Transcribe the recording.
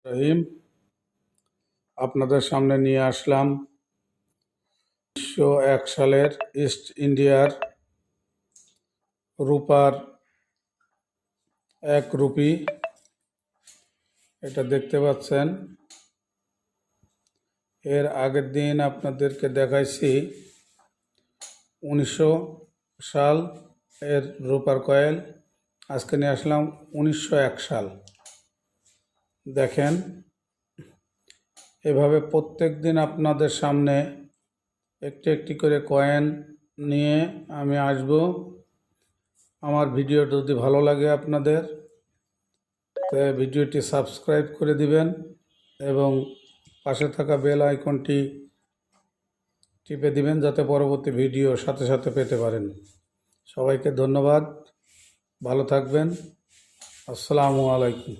রহিম, আপনাদের সামনে নিয়ে আসলাম 1901 সালের ইস্ট ইন্ডিয়ার রূপার 1 রুপি। এটা দেখতে পাচ্ছেন। এর আগের দিন আপনাদেরকে দেখাইছি 1900 সাল এর রূপার কয়েল। আজকে নিয়ে আসলাম 1901 সাল। দেখেন, এভাবে প্রত্যেক দিন আপনাদের সামনে একটি একটি করে কয়েন নিয়ে আমি আসব। আমার ভিডিও যদি ভালো লাগে আপনাদের, তাই ভিডিওটি সাবস্ক্রাইব করে দিবেন এবং পাশে থাকা বেল আইকনটি টিপে দিবেন যাতে পরবর্তী ভিডিও সাথে সাথে পেতে পারেন। সবাইকে ধন্যবাদ, ভালো থাকবেন। আসসালামু আলাইকুম।